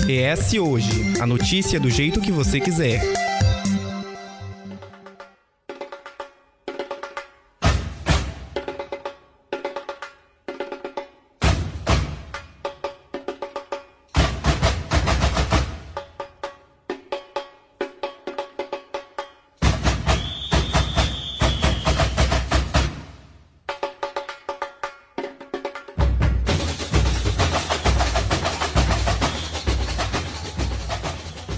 ES Hoje, a notícia do jeito que você quiser.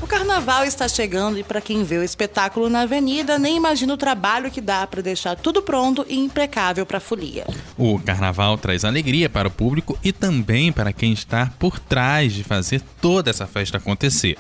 O carnaval está chegando e para quem vê o espetáculo na avenida, nem imagina o trabalho que dá para deixar tudo pronto e impecável para a folia. O carnaval traz alegria para o público e também para quem está por trás de fazer toda essa festa acontecer.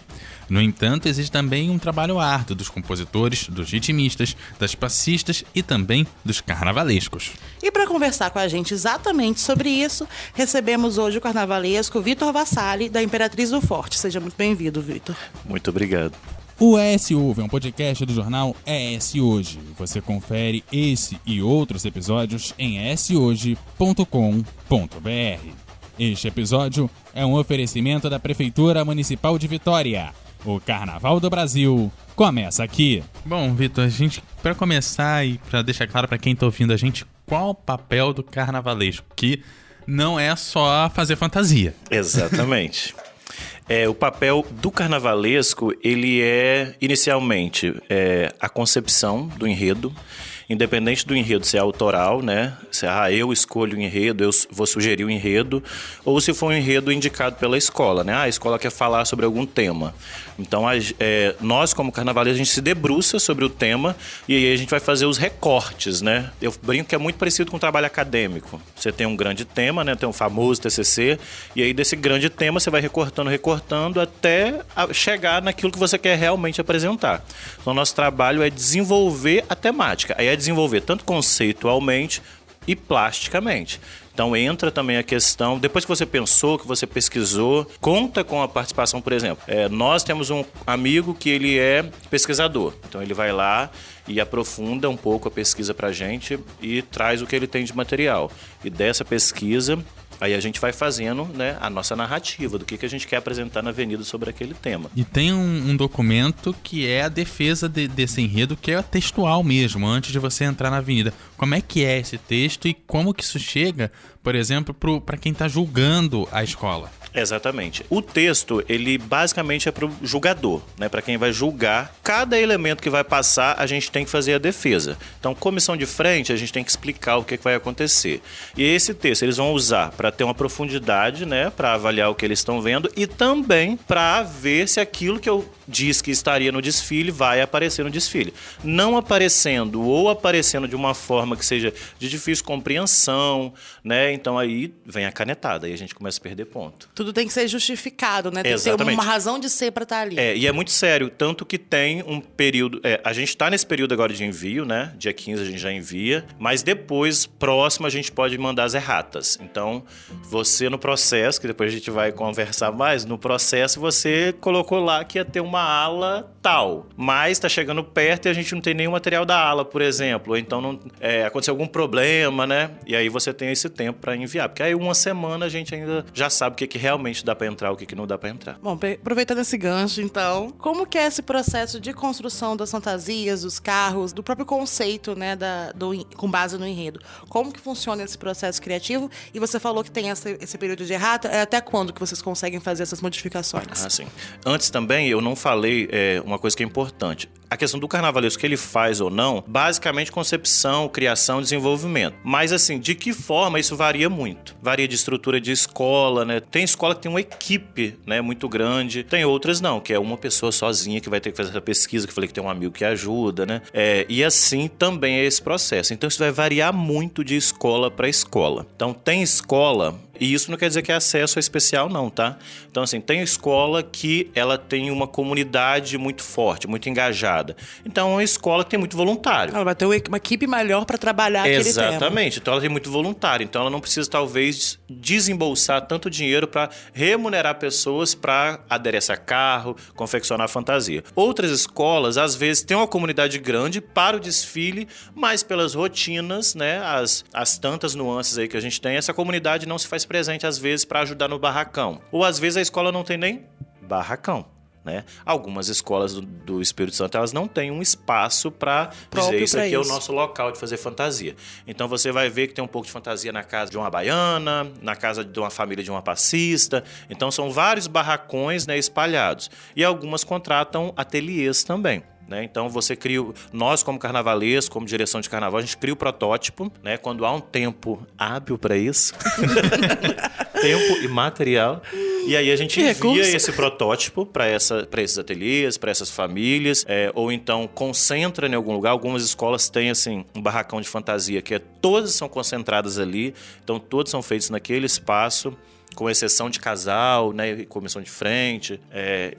No entanto, existe também um trabalho árduo dos compositores, dos ritmistas, das passistas e também dos carnavalescos. E para conversar com a gente exatamente sobre isso, recebemos hoje o carnavalesco Vitor Vassalli, da Imperatriz do Forte. Seja muito bem-vindo, Vitor. Muito obrigado. O ES Ouve é um podcast do jornal ES Hoje. Você confere esse e outros episódios em eshoje.com.br. Este episódio é um oferecimento da Prefeitura Municipal de Vitória. O Carnaval do Brasil começa aqui. Bom, Vitor, para começar e para deixar claro para quem está ouvindo a gente, qual o papel do carnavalesco? Que não é só fazer fantasia. Exatamente. O papel do carnavalesco, ele é, inicialmente, a concepção do enredo. Independente do enredo ser autoral, né? Se eu escolho o enredo, eu vou sugerir o enredo, ou se for um enredo indicado pela escola, né? A escola quer falar sobre algum tema. Então, nós, como carnavalescos, a gente se debruça sobre o tema e aí a gente vai fazer os recortes, né? Eu brinco que é muito parecido com o trabalho acadêmico. Você tem um grande tema, né? Tem um famoso TCC, e aí desse grande tema você vai recortando até chegar naquilo que você quer realmente apresentar. Então, nosso trabalho é desenvolver a temática. Aí é desenvolver tanto conceitualmente e plasticamente. Então entra também a questão, depois que você pensou, que você pesquisou, conta com a participação, por exemplo. Nós temos um amigo que ele é pesquisador, então ele vai lá e aprofunda um pouco a pesquisa pra gente e traz o que ele tem de material. E dessa pesquisa, aí a gente vai fazendo, né, a nossa narrativa do que a gente quer apresentar na avenida sobre aquele tema. E tem um documento que é a defesa desse enredo, que é textual mesmo, antes de você entrar na avenida. Como é que é esse texto e como que isso chega, por exemplo, para quem está julgando a escola? Exatamente. O texto, ele basicamente é para o julgador, né? Para quem vai julgar. Cada elemento que vai passar, a gente tem que fazer a defesa. Então, comissão de frente, a gente tem que explicar o que vai acontecer. E esse texto eles vão usar para ter uma profundidade, né? Para avaliar o que eles estão vendo e também para ver se aquilo que eu disse que estaria no desfile vai aparecer no desfile. Não aparecendo ou aparecendo de uma forma que seja de difícil compreensão, né? Então aí vem a canetada e a gente começa a perder ponto. Tudo tem que ser justificado, né? Tem Exatamente. que ter uma razão de ser para estar ali. E é muito sério, tanto que tem um período... a gente está nesse período agora de envio, né? Dia 15 a gente já envia, mas depois, próximo, a gente pode mandar as erratas. Então, você no processo, que depois a gente vai conversar mais, no processo você colocou lá que ia ter uma ala tal, mas está chegando perto e a gente não tem nenhum material da ala, por exemplo, ou então não, aconteceu algum problema, né? E aí você tem esse tempo para enviar, porque aí uma semana a gente ainda já sabe o que realmente dá para entrar, o que não dá para entrar. Bom, aproveitando esse gancho, então, como que é esse processo de construção das fantasias, dos carros, do próprio conceito, né, com base no enredo? Como que funciona esse processo criativo? E você falou que tem esse período de errata, até quando que vocês conseguem fazer essas modificações? Sim. Antes também, eu não falei uma coisa que é importante. A questão do carnavalesco que ele faz ou não, basicamente concepção, criação, desenvolvimento. Mas assim, de que forma isso varia muito? Varia de estrutura de escola, né? Tem escola que tem uma equipe, né, muito grande. Tem outras não, que é uma pessoa sozinha que vai ter que fazer essa pesquisa, que eu falei que tem um amigo que ajuda, né? E assim também é esse processo. Então isso vai variar muito de escola para escola. Então tem escola... E isso não quer dizer que é acesso especial, não, tá? Então, assim, tem escola que ela tem uma comunidade muito forte, muito engajada. Então, é uma escola que tem muito voluntário. Ela vai ter uma equipe melhor para trabalhar aquele tema. Exatamente. Então, ela tem muito voluntário. Então, ela não precisa, talvez, desembolsar tanto dinheiro para remunerar pessoas para aderecer a carro, confeccionar fantasia. Outras escolas, às vezes, têm uma comunidade grande para o desfile, mas pelas rotinas, né, as tantas nuances aí que a gente tem, essa comunidade não se faz presente, às vezes, para ajudar no barracão. Ou, às vezes, a escola não tem nem barracão. Né? Algumas escolas do Espírito Santo, elas não têm um espaço para dizer isso aqui é o nosso local de fazer fantasia. Então você vai ver que tem um pouco de fantasia na casa de uma baiana, na casa de uma família de uma passista. Então são vários barracões, né, espalhados. E algumas contratam ateliês também. Né? Então você cria, nós como carnavalesco, como direção de carnaval, a gente cria o protótipo, né? Quando há um tempo hábil para isso, tempo e material, e aí a gente envia esse protótipo para esses ateliês, para essas famílias, ou então concentra em algum lugar. Algumas escolas têm assim um barracão de fantasia que todas são concentradas ali, então todos são feitos naquele espaço, com exceção de casal, né, comissão de frente.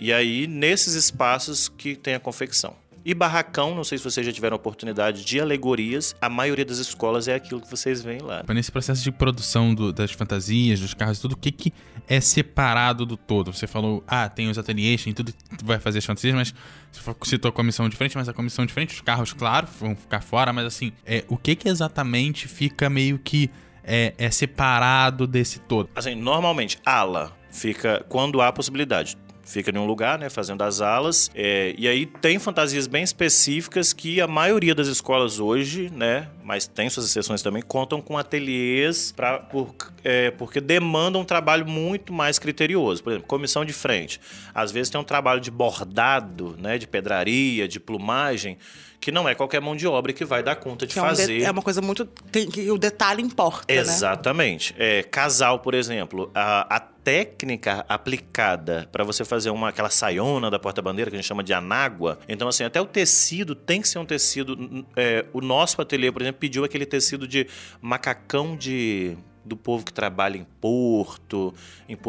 E aí, nesses espaços que tem a confecção. E barracão, não sei se vocês já tiveram oportunidade de alegorias, a maioria das escolas é aquilo que vocês veem lá. Nesse processo de produção das fantasias, dos carros e tudo, o que é separado do todo? Você falou, tem os ateliês, tem tudo que vai fazer as fantasias, mas você citou a comissão de frente, mas a comissão de frente, os carros, claro, vão ficar fora, mas assim, o que exatamente fica meio que é separado desse todo? Assim, normalmente, ala fica quando há possibilidade. Fica em um lugar, né, fazendo as alas. E aí tem fantasias bem específicas que a maioria das escolas hoje, né, mas tem suas exceções também, contam com ateliês porque demandam um trabalho muito mais criterioso. Por exemplo, comissão de frente. Às vezes tem um trabalho de bordado, né, de pedraria, de plumagem, que não é qualquer mão de obra que vai dar conta de fazer. É uma coisa muito... que o detalhe importa, Exatamente. Né? Casal, por exemplo, a técnica aplicada para você fazer aquela saiona da porta-bandeira, que a gente chama de anágua. Então, assim, até o tecido tem que ser um tecido... o nosso ateliê, por exemplo, pediu aquele tecido de macacão do povo que trabalha em posto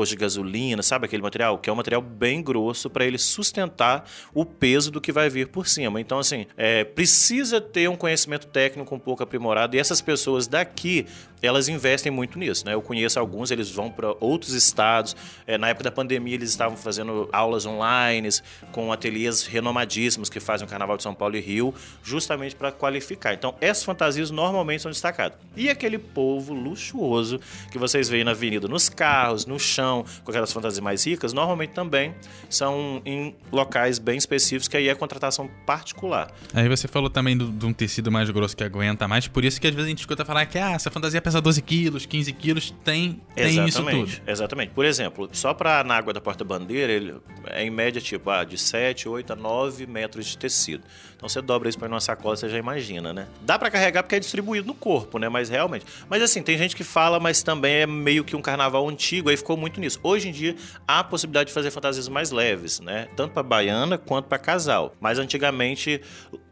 de gasolina, sabe aquele material? Que é um material bem grosso para ele sustentar o peso do que vai vir por cima. Então, assim, precisa ter um conhecimento técnico um pouco aprimorado, e essas pessoas daqui, elas investem muito nisso, né? Eu conheço alguns, eles vão para outros estados. Na época da pandemia, eles estavam fazendo aulas online com ateliês renomadíssimos que fazem o Carnaval de São Paulo e Rio, justamente para qualificar. Então, essas fantasias normalmente são destacadas. E aquele povo luxuoso que vocês veem na avenida, nos carros, no chão, com aquelas fantasias mais ricas, normalmente também são em locais bem específicos, que aí é contratação particular. Aí você falou também de um tecido mais grosso que aguenta mais, por isso que às vezes a gente escuta falar que essa fantasia pesa 12 quilos, 15 quilos, tem isso tudo. Exatamente. Por exemplo, só para a anágua da porta-bandeira, ele é em média tipo de 7, 8 a 9 metros de tecido. Então você dobra isso para uma sacola, você já imagina, né? Dá para carregar porque é distribuído no corpo, né? Mas realmente... Mas assim, tem gente que fala, mas também é meio que um carnaval antigo, aí ficou muito nisso. Hoje em dia, há a possibilidade de fazer fantasias mais leves, né? Tanto para baiana quanto para casal. Mas antigamente...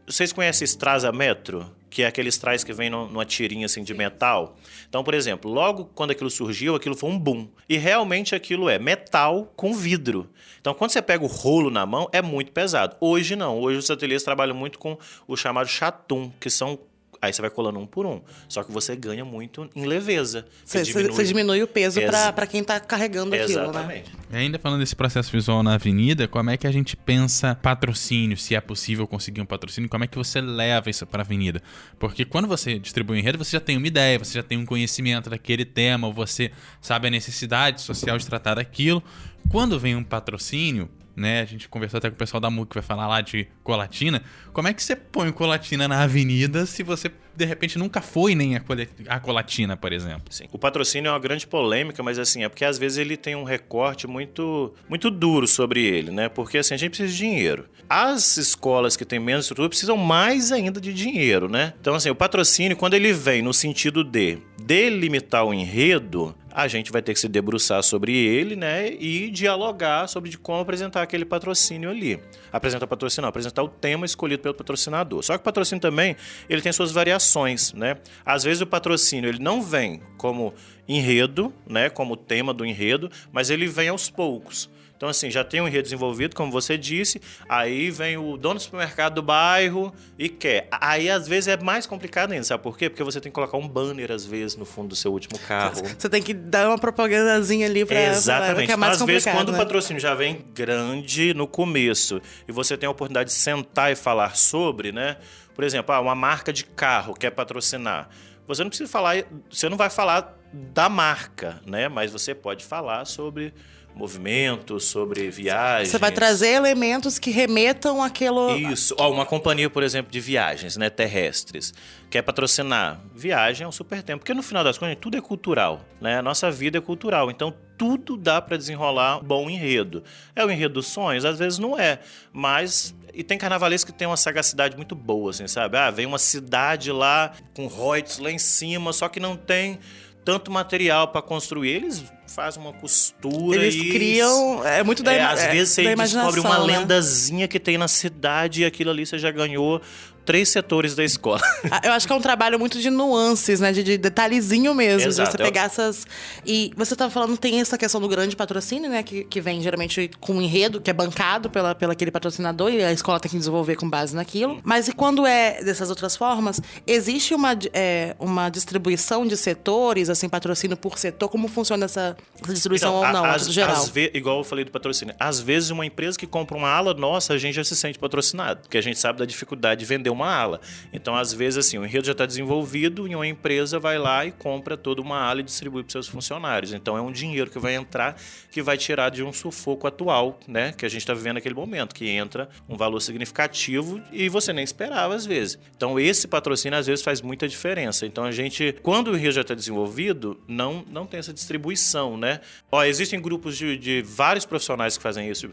Vocês conhecem Straza Metro? Que é aquele strass que vem numa tirinha assim de metal. Então, por exemplo, logo quando aquilo surgiu, aquilo foi um boom. E realmente aquilo é metal com vidro. Então, quando você pega o rolo na mão, é muito pesado. Hoje não. Hoje os ateliês trabalham muito com o chamado chatum, que são... Aí você vai colando um por um. Só que você ganha muito em leveza. Você diminui o peso para quem tá carregando aquilo, né? Exatamente. E ainda falando desse processo visual na avenida, como é que a gente pensa patrocínio? Se é possível conseguir um patrocínio, como é que você leva isso para a avenida? Porque quando você distribui um enredo, você já tem uma ideia, você já tem um conhecimento daquele tema, você sabe a necessidade social de tratar daquilo. Quando vem um patrocínio... Né? A gente conversou até com o pessoal da MUC que vai falar lá de Colatina. Como é que você põe Colatina na avenida se você, de repente, nunca foi nem a Colatina, por exemplo? Sim. O patrocínio é uma grande polêmica, mas assim, é porque às vezes ele tem um recorte muito, muito duro sobre ele, né? Porque assim, a gente precisa de dinheiro. As escolas que têm menos estrutura precisam mais ainda de dinheiro, né? Então assim, o patrocínio, quando ele vem no sentido de delimitar o enredo, a gente vai ter que se debruçar sobre ele, né, e dialogar sobre de como apresentar aquele patrocínio ali. Apresentar o tema escolhido pelo patrocinador. Só que o patrocínio também, ele tem suas variações, né? Às vezes o patrocínio, ele não vem como enredo, né, como tema do enredo, mas ele vem aos poucos. Então, assim, já tem um enredo desenvolvido, como você disse, aí vem o dono do supermercado do bairro e quer. Aí, às vezes, é mais complicado ainda, sabe por quê? Porque você tem que colocar um banner, às vezes, no fundo do seu último carro. Você tem que dar uma propagandazinha ali pra... Exatamente. Que é mais às vezes, quando né? o patrocínio já vem grande no começo e você tem a oportunidade de sentar e falar sobre, né? Por exemplo, uma marca de carro quer patrocinar. Você não precisa falar... Você não vai falar da marca, né? Mas você pode falar sobre... movimento, sobre viagens. Você vai trazer elementos que remetam àquilo... Isso. Ó, uma companhia, por exemplo, de viagens, né, terrestres, quer patrocinar. Viagem é um super tempo, porque no final das contas tudo é cultural, né? A nossa vida é cultural, então tudo dá para desenrolar um bom enredo. É o enredo dos sonhos? Às vezes não é, mas... E tem carnavalesco que tem uma sagacidade muito boa, assim, sabe? Vem uma cidade lá com royalties lá em cima, só que não tem tanto material para construir. Eles fazem uma costura Eles criam... É muito da às vezes você descobre uma né? lendazinha que tem na cidade e aquilo ali você já ganhou 3 setores da escola. Eu acho que é um trabalho muito de nuances, né? De detalhezinho mesmo. Exato. De você pegar essas... E você estava falando, tem essa questão do grande patrocínio, né? Que vem geralmente com um enredo, que é bancado pelo aquele patrocinador, e a escola tem que desenvolver com base naquilo. Mas e quando é dessas outras formas, existe uma distribuição de setores, assim, patrocínio por setor? Como funciona essa distribuição ou não, no geral? Igual eu falei do patrocínio. Às vezes, uma empresa que compra uma ala nossa, a gente já se sente patrocinado, porque a gente sabe da dificuldade de vender uma ala. Então, às vezes, assim, o enredo já está desenvolvido e uma empresa vai lá e compra toda uma ala e distribui para os seus funcionários. Então, é um dinheiro que vai entrar, que vai tirar de um sufoco atual, né? Que a gente está vivendo naquele momento, que entra um valor significativo e você nem esperava, às vezes. Então, esse patrocínio, às vezes, faz muita diferença. Então, a gente, quando o enredo já está desenvolvido, não tem essa distribuição, né? Existem grupos de vários profissionais que fazem isso.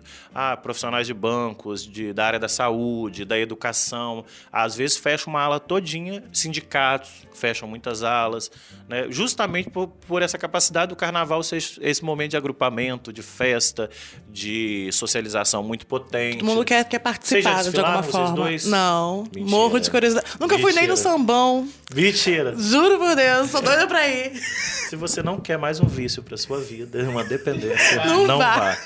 Profissionais de bancos, da área da saúde, da educação. Às vezes fecha uma ala todinha, sindicatos fecham muitas alas, né? Justamente por essa capacidade do carnaval ser esse momento de agrupamento, de festa, de socialização muito potente. Todo mundo quer participar de alguma forma. Dois? Não, Mentira. Morro de curiosidade. Nunca fui nem no sambão. Mentira. Juro por Deus, sou doida pra ir. Se você não quer mais um vício pra sua vida, uma dependência, não vá.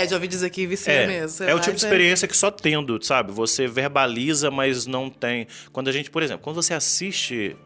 Já ouvi dizer que vicia mesmo. É o tipo de experiência que só tendo, sabe? Você verbaliza, mas não tem... Quando a gente, por exemplo, quando você assiste...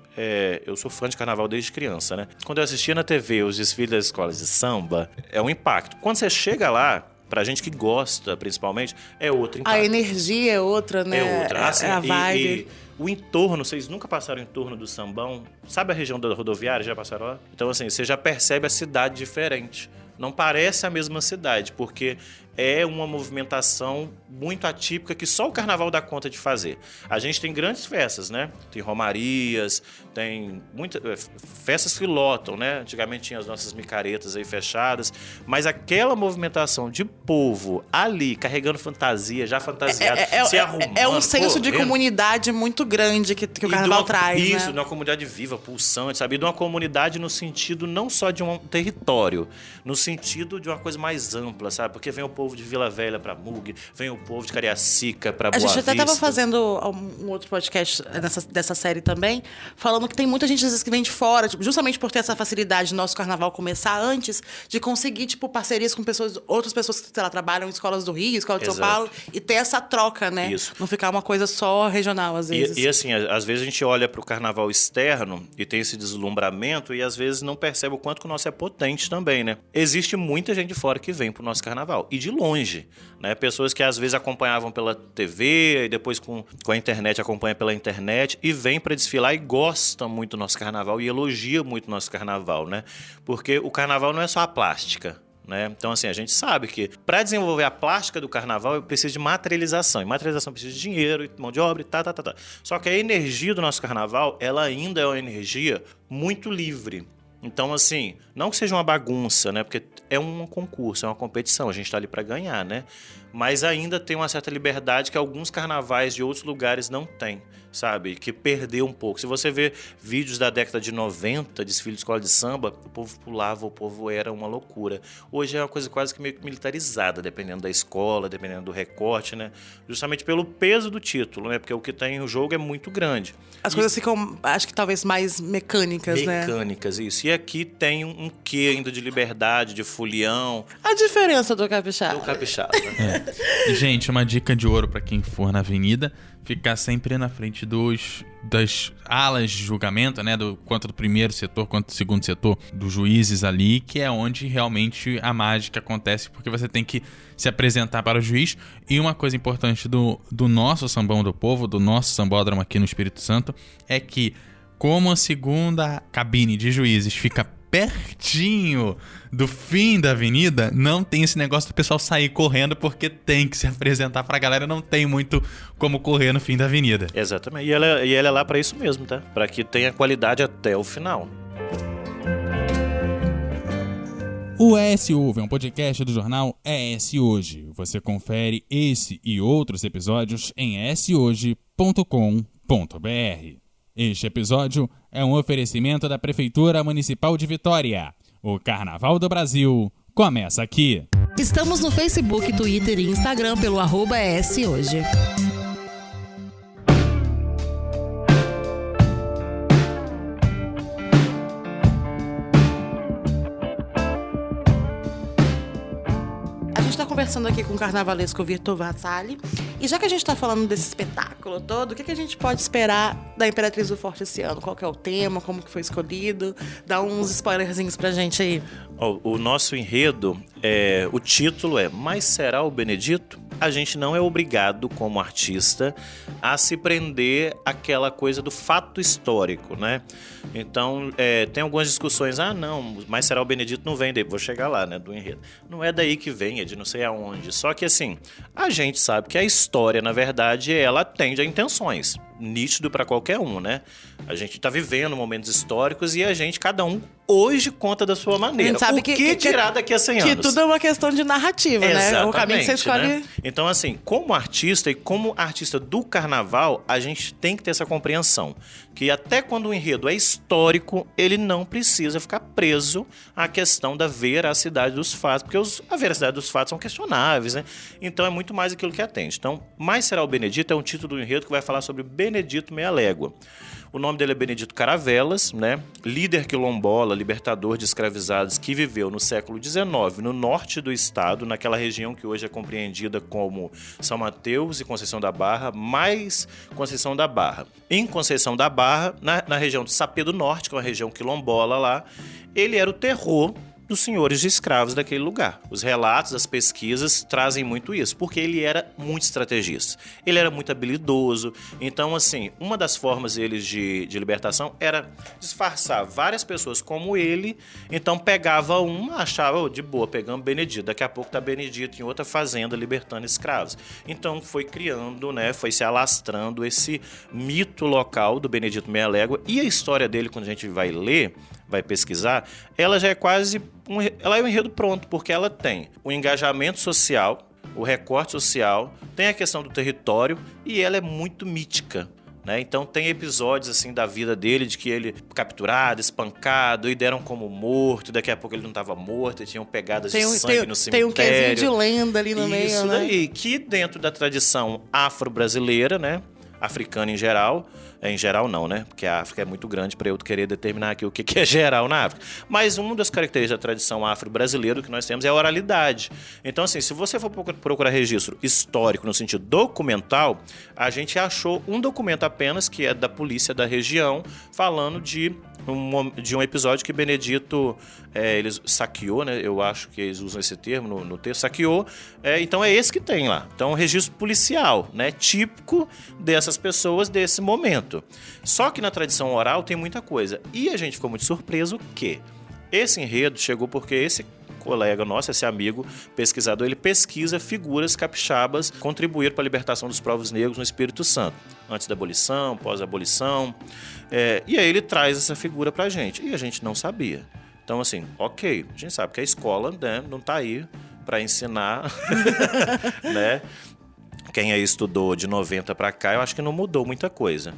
eu sou fã de carnaval desde criança, né? Quando eu assistia na TV os desfiles das escolas de samba, é um impacto. Quando você chega lá, pra gente que gosta, principalmente, é outro impacto. A energia é outra, né? É outra. Assim, a vibe. E o entorno, vocês nunca passaram em torno do sambão? Sabe a região da rodoviária? Já passaram lá? Então, assim, você já percebe a cidade diferente. Não parece a mesma cidade, porque é uma movimentação muito atípica que só o carnaval dá conta de fazer. A gente tem grandes festas, né? Tem romarias, tem muitas festas que lotam, né? Antigamente tinha as nossas micaretas aí fechadas, mas aquela movimentação de povo ali, carregando fantasia, já fantasiado, se arrumando. É um senso de comunidade muito grande que o carnaval traz, isso, né? De uma comunidade viva, pulsante, sabe? De uma comunidade no sentido não só de um território, no sentido de uma coisa mais ampla, sabe? Porque vem o povo de Vila Velha pra Mug, vem o povo de Cariacica pra Boa Vista. A gente até tava fazendo um outro podcast dessa série também, falando que tem muita gente, às vezes, que vem de fora, tipo, justamente por ter essa facilidade de nosso carnaval começar antes, de conseguir, tipo, parcerias com outras pessoas que, sei lá, trabalham em escolas do Rio, escola de São Paulo, e ter essa troca, né? Isso. Não ficar uma coisa só regional, às vezes. E assim, às vezes a gente olha pro carnaval externo e tem esse deslumbramento e às vezes não percebe o quanto que o nosso é potente também, né? Existe muita gente de fora que vem pro nosso carnaval. E de longe, né? Pessoas que às vezes acompanhavam pela TV e depois com a internet acompanham pela internet e vêm para desfilar e gostam muito do nosso carnaval e elogiam muito o nosso carnaval, né? Porque o carnaval não é só a plástica, né? Então, assim, a gente sabe que para desenvolver a plástica do carnaval precisa de materialização. E materialização precisa de dinheiro, mão de obra e tá. Só que a energia do nosso carnaval, ela ainda é uma energia muito livre. Então, assim, não que seja uma bagunça, né? Porque é um concurso, é uma competição, a gente tá ali para ganhar, né? Mas ainda tem uma certa liberdade que alguns carnavais de outros lugares não têm, sabe? Que perdeu um pouco. Se você vê vídeos da década de 90, desfile de escola de samba, o povo pulava, o povo era uma loucura. Hoje é uma coisa quase que meio militarizada, dependendo da escola, dependendo do recorte, né? Justamente pelo peso do título, né? Porque o que tem no jogo é muito grande. As coisas ficam, acho que talvez mais mecânicas, né? Mecânicas, isso. E aqui tem um quê ainda de liberdade, de folião. A diferença do capixaba. Do capixaba, né? E, gente, uma dica de ouro pra quem for na avenida: ficar sempre na frente das alas de julgamento, né? Quanto do primeiro setor, quanto do segundo setor, dos juízes ali, que é onde realmente a mágica acontece, porque você tem que se apresentar para o juiz. E uma coisa importante do nosso Sambão do Povo, do nosso sambódromo aqui no Espírito Santo, é que, como a segunda cabine de juízes fica pertinho do fim da avenida, não tem esse negócio do pessoal sair correndo porque tem que se apresentar pra galera, não tem muito como correr no fim da avenida. Exatamente. E ela é lá pra isso mesmo, tá? Pra que tenha qualidade até o final. O ES Ouve é um podcast do jornal ES Hoje. Você confere esse e outros episódios em eshoje.com.br. Este episódio é um oferecimento da Prefeitura Municipal de Vitória. O Carnaval do Brasil começa aqui. Estamos no Facebook, Twitter e Instagram pelo @ESHoje. Conversando aqui com o carnavalesco Vitor Vassalli. E já que a gente está falando desse espetáculo todo, o que a gente pode esperar da Imperatriz do Forte esse ano? Qual que é o tema? Como que foi escolhido? Dá uns spoilerzinhos pra gente aí. O nosso enredo, o título é Mas Será o Benedito? A gente não é obrigado, como artista, a se prender àquela coisa do fato histórico, né? Então, tem algumas discussões, não, mas será o Benedito não vem daí, vou chegar lá, né, do enredo. Não é daí que vem, é de não sei aonde. Só que, assim, a gente sabe que a história, na verdade, ela tende a intenções. Nítido para qualquer um, né? A gente tá vivendo momentos históricos e cada um hoje conta da sua maneira. A gente sabe o que dirá daqui a 100 anos? Que tudo é uma questão de narrativa, né? O caminho que você escolhe. Né? Então, assim, como artista e como artista do carnaval, a gente tem que ter essa compreensão. Que até quando o enredo é histórico, ele não precisa ficar preso à questão da veracidade dos fatos, porque a veracidade dos fatos são questionáveis, né? Então é muito mais aquilo que atende. Então, Mas Será o Benedito é um título do enredo que vai falar sobre Benedito Meia Légua. O nome dele é Benedito Caravelas, né? Líder quilombola, libertador de escravizados que viveu no século XIX no norte do estado, naquela região que hoje é compreendida como São Mateus e Conceição da Barra, mais Conceição da Barra. Em Conceição da Barra, na região do Sapê do Norte, que é uma região quilombola lá, ele era o terror dos senhores de escravos daquele lugar. Os relatos, as pesquisas trazem muito isso, porque ele era muito estrategista. Ele era muito habilidoso. Então, assim, uma das formas deles de libertação era disfarçar várias pessoas como ele. Então, pegava uma, achava, de boa, pegamos Benedito. Daqui a pouco tá Benedito em outra fazenda libertando escravos. Então, foi criando, né, foi se alastrando esse mito local do Benedito Meia Légua. E a história dele, quando a gente vai ler, vai pesquisar, ela já é quase ela é um enredo pronto, porque ela tem o engajamento social, o recorte social, tem a questão do território e ela é muito mítica, né? Então tem episódios assim da vida dele, de que ele capturado, espancado, e deram como morto, daqui a pouco ele não estava morto, e tinham pegadas de sangue no cemitério. Tem um quesinho de lenda ali no meio, Isso né? daí, que dentro da tradição afro-brasileira, né? Africana em geral não, né? Porque a África é muito grande para eu querer determinar aqui o que é geral na África. Mas uma das características da tradição afro-brasileira que nós temos é a oralidade. Então, assim, se você for procurar registro histórico no sentido documental, a gente achou um documento apenas, que é da polícia da região, falando de um episódio que Benedito ele saqueou, né? Eu acho que eles usam esse termo no texto, saqueou. Então é esse que tem lá. Então um registro policial, né? Típico dessas pessoas desse momento. Só que na tradição oral tem muita coisa. E a gente ficou muito surpreso que esse enredo chegou porque esse colega nosso, esse amigo pesquisador, ele pesquisa figuras capixabas que contribuíram para a libertação dos povos negros no Espírito Santo, antes da abolição, pós-abolição. E aí ele traz essa figura pra gente, e a gente não sabia. Então, assim, ok, a gente sabe que a escola, né, não tá aí para ensinar, né? Quem aí estudou de 90 para cá, eu acho que não mudou muita coisa.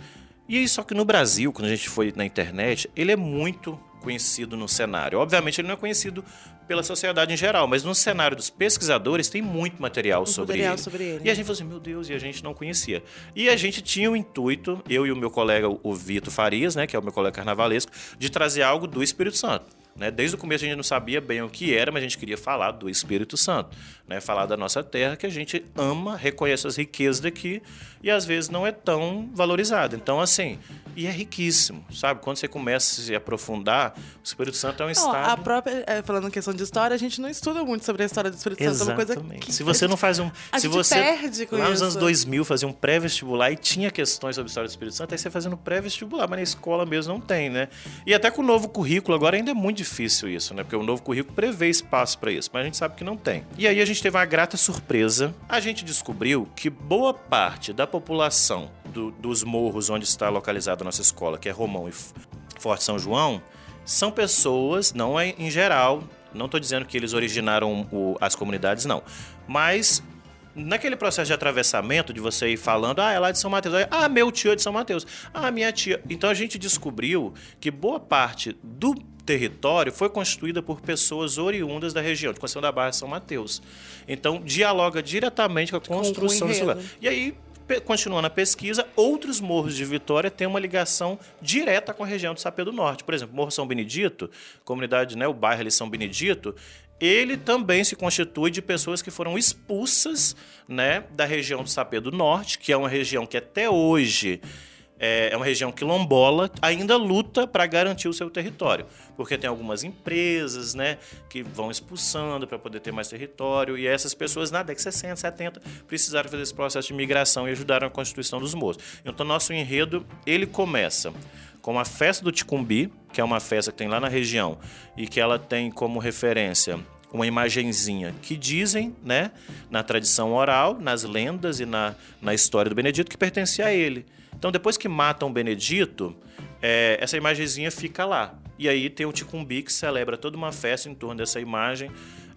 E só que no Brasil, quando a gente foi na internet, ele é muito conhecido no cenário. Obviamente ele não é conhecido pela sociedade em geral, mas no cenário dos pesquisadores tem muito material sobre ele. E a gente falou assim, meu Deus, e a gente não conhecia. E a gente tinha o intuito, eu e o meu colega, o Vitor Farias, né, que é o meu colega carnavalesco, de trazer algo do Espírito Santo. Né? Desde o começo a gente não sabia bem o que era, mas a gente queria falar do Espírito Santo, né? Falar da nossa terra, que a gente ama, reconhece as riquezas daqui e às vezes não é tão valorizada. Então, assim, e é riquíssimo, sabe? Quando você começa a se aprofundar, o Espírito Santo é um estado... A própria, falando em questão de história, a gente não estuda muito sobre a história do Espírito Santo. Exatamente. É uma coisa que se você não faz a gente perde com lá isso. nos anos 2000 fazia um pré-vestibular e tinha questões sobre a história do Espírito Santo, aí você fazendo pré-vestibular, mas na escola mesmo não tem, né? E até com o novo currículo agora ainda é muito difícil isso, né? Porque o novo currículo prevê espaço para isso, mas a gente sabe que não tem. E aí a gente teve uma grata surpresa. A gente descobriu que boa parte da população dos morros onde está localizada a nossa escola, que é Romão e Forte São João, são pessoas, não é em geral, não estou dizendo que eles originaram as comunidades, não. Mas naquele processo de atravessamento, de você ir falando, é lá de São Mateus, meu tio é de São Mateus, minha tia. Então a gente descobriu que boa parte do território foi constituída por pessoas oriundas da região, de Conceição da Barra e São Mateus. Então dialoga diretamente com a construção desse lugar. E aí, continuando a pesquisa, outros morros de Vitória têm uma ligação direta com a região do Sapé do Norte. Por exemplo, Morro São Benedito, comunidade, né, o bairro ali São Benedito, ele também se constitui de pessoas que foram expulsas, né, da região do Sapé do Norte, que é uma região que até hoje é uma região quilombola, ainda luta para garantir o seu território. Porque tem algumas empresas, né, que vão expulsando para poder ter mais território, e essas pessoas, na década de 60, 70, precisaram fazer esse processo de migração e ajudaram a constituição dos morros. Então, nosso enredo, ele começa com a festa do Ticumbi, que é uma festa que tem lá na região, e que ela tem como referência uma imagenzinha que dizem, né, na tradição oral, nas lendas e na história do Benedito, que pertencia a ele. Então, depois que matam o Benedito, essa imagenzinha fica lá. E aí tem o Ticumbi, que celebra toda uma festa em torno dessa imagem.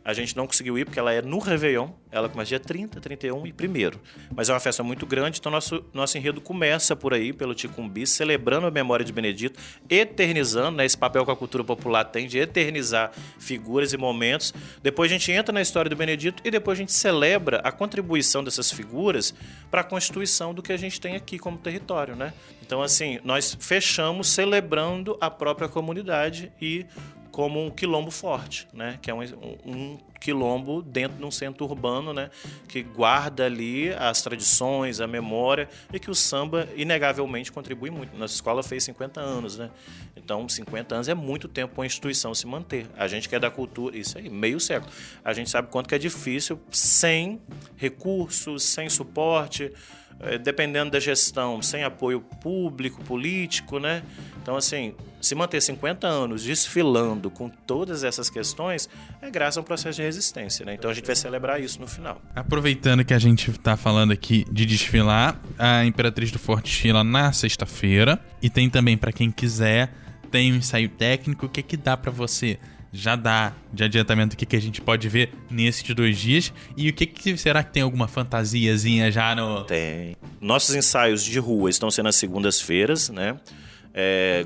A gente não conseguiu ir porque ela é no Réveillon. Ela começa dia 30, 31 e 1º. Mas é uma festa muito grande, então nosso enredo começa por aí, pelo Ticumbi, celebrando a memória de Benedito, eternizando, né, esse papel que a cultura popular tem de eternizar figuras e momentos. Depois a gente entra na história do Benedito e depois a gente celebra a contribuição dessas figuras para a constituição do que a gente tem aqui como território, né? Então, assim, nós fechamos celebrando a própria comunidade e como um quilombo forte, né? Que é um quilombo dentro de um centro urbano, né? Que guarda ali as tradições, a memória, e que o samba, inegavelmente, contribui muito. Nossa escola fez 50 anos, né? Então, 50 anos é muito tempo para uma instituição se manter. A gente que é da cultura, isso aí, meio século. A gente sabe quanto que é difícil, sem recursos, sem suporte, dependendo da gestão, sem apoio público, político, né? Então, assim, se manter 50 anos desfilando com todas essas questões é graças a um processo de resistência, né? Então a gente vai celebrar isso no final. Aproveitando que a gente tá falando aqui de desfilar, a Imperatriz do Forte desfila na sexta-feira, e tem também, para quem quiser, tem um ensaio técnico. O que dá para você já dar de adiantamento, o que a gente pode ver nesses 2 dias? E o que será que tem alguma fantasiazinha já no... Tem. Nossos ensaios de rua estão sendo às segundas-feiras, né?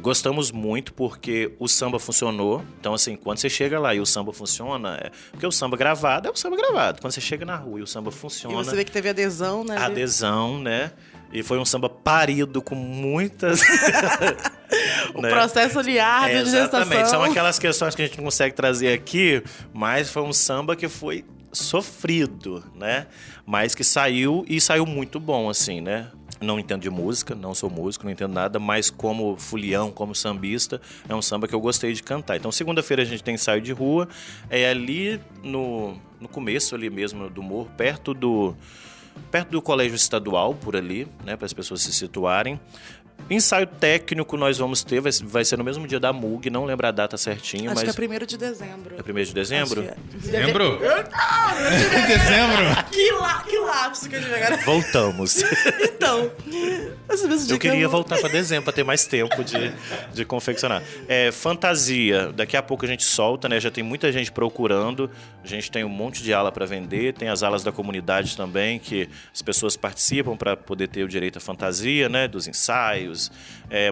Gostamos muito porque o samba funcionou. Então, assim, quando você chega lá e o samba funciona, porque o samba gravado é o samba gravado. Quando você chega na rua e o samba funciona... E você vê que teve adesão, né? Adesão, né? E foi um samba parido com muitas... O processo liado de gestação. Exatamente. São aquelas questões que a gente não consegue trazer aqui, mas foi um samba que foi sofrido, né? Mas que saiu, e saiu muito bom, assim, né? Não entendo de música, não sou músico, não entendo nada, mas como fulião, como sambista, é um samba que eu gostei de cantar. Então, segunda-feira a gente tem ensaio de rua, ali no começo ali mesmo do morro, perto do colégio estadual, por ali, né, para as pessoas se situarem. Ensaio técnico nós vamos ter, vai ser no mesmo dia da MUG, não lembro a data certinha, Acho mas... que é 1º de dezembro. É 1º de dezembro? Dezembro? Dezembro? Que lapso que eu tive agora. Voltamos. Então, eu queria voltar para dezembro para ter mais tempo de confeccionar. Fantasia, daqui a pouco a gente solta, né? Já tem muita gente procurando. A gente tem um monte de ala para vender, tem as alas da comunidade também, que as pessoas participam para poder ter o direito à fantasia, né? Dos ensaios.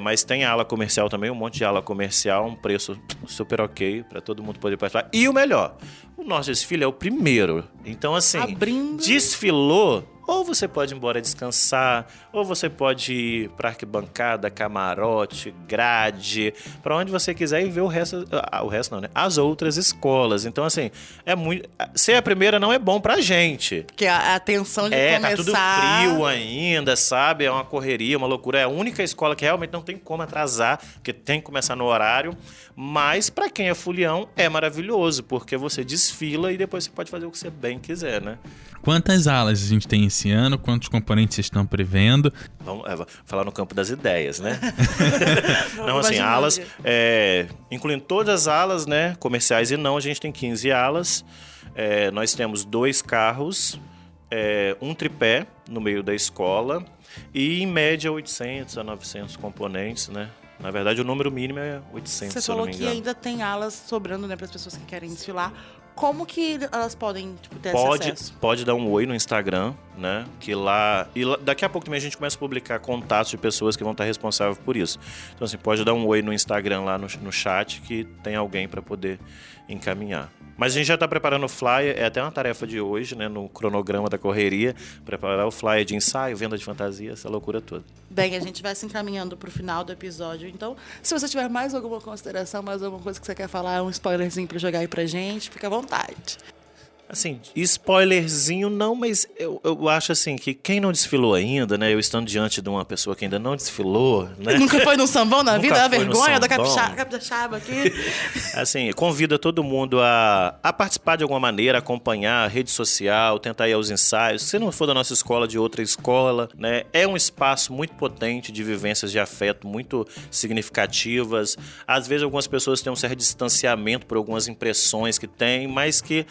Mas tem a ala comercial também, um monte de ala comercial, um preço super ok para todo mundo poder participar. E o melhor, o nosso desfile é o primeiro. Então, assim, desfilou, ou você pode ir embora descansar, ou você pode ir para arquibancada, camarote, grade, para onde você quiser, e ver o resto não, né? As outras escolas. Então, assim, ser a primeira não é bom pra gente. Porque a tensão de começar... tá tudo frio ainda, sabe? É uma correria, uma loucura. É a única escola que realmente não tem como atrasar, porque tem que começar no horário. Mas, pra quem é fulião, é maravilhoso, porque você desfila e depois você pode fazer o que você bem quiser, né? Quantas alas a gente tem esse esse ano? Quantos componentes vocês estão prevendo? Vamos falar no campo das ideias, né? Não, assim, Imaginando. alas, incluindo todas as alas, né, comerciais e não, a gente tem 15 alas. Nós temos 2 carros, um tripé no meio da escola e, em média, 800 a 900 componentes, né? Na verdade, o número mínimo é 800, Você se eu não falou me que engano. ainda tem alas sobrando, né, para as pessoas que querem desfilar. Como que elas podem ter esse acesso? Pode dar um oi no Instagram, né? Que lá... daqui a pouco também a gente começa a publicar contatos de pessoas que vão estar responsáveis por isso. Então, assim, pode dar um oi no Instagram lá no chat que tem alguém para poder encaminhar. Mas a gente já está preparando o flyer, é até uma tarefa de hoje, né? No cronograma da correria, preparar o flyer de ensaio, venda de fantasia, essa loucura toda. Bem, a gente vai se encaminhando para o final do episódio. Então, se você tiver mais alguma consideração, mais alguma coisa que você quer falar, um spoilerzinho para jogar aí pra gente, fica à vontade. Assim, spoilerzinho não, mas eu acho assim que quem não desfilou ainda, né? Eu estando diante de uma pessoa que ainda não desfilou, né? Nunca foi num sambão na Nunca vida? A foi no vergonha da sambão. capixaba aqui. Assim, convida todo mundo a participar de alguma maneira, acompanhar a rede social, tentar ir aos ensaios. Se não for da nossa escola, de outra escola, né? É um espaço muito potente de vivências de afeto, muito significativas. Às vezes algumas pessoas têm um certo distanciamento por algumas impressões que têm, mas que...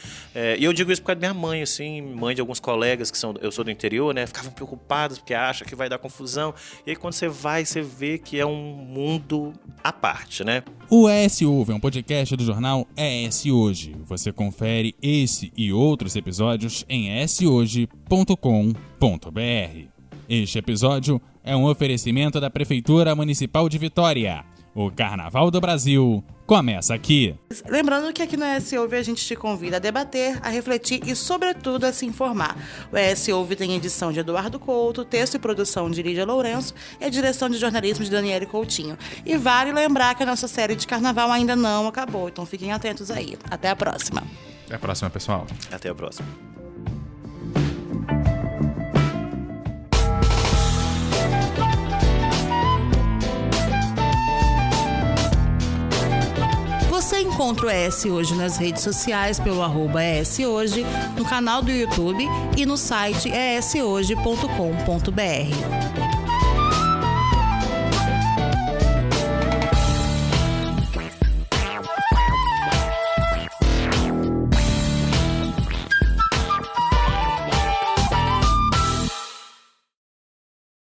E eu digo isso por causa da minha mãe, assim, mãe de alguns colegas eu sou do interior, né? Ficavam preocupados porque acham que vai dar confusão. E aí quando você vai, você vê que é um mundo à parte, né? O ES Ouve é um podcast do jornal ES Hoje. Você confere esse e outros episódios em eshoje.com.br. Este episódio é um oferecimento da Prefeitura Municipal de Vitória. O Carnaval do Brasil começa aqui. Lembrando que aqui no ES Ouve a gente te convida a debater, a refletir e, sobretudo, a se informar. O ES Ouve tem edição de Eduardo Couto, texto e produção de Lídia Lourenço e a direção de jornalismo de Daniele Coutinho. E vale lembrar que a nossa série de carnaval ainda não acabou, então fiquem atentos aí. Até a próxima. Até a próxima, pessoal. Até a próxima. Você encontra o ES Hoje nas redes sociais pelo @ES Hoje, no canal do YouTube e no site eshoje.com.br.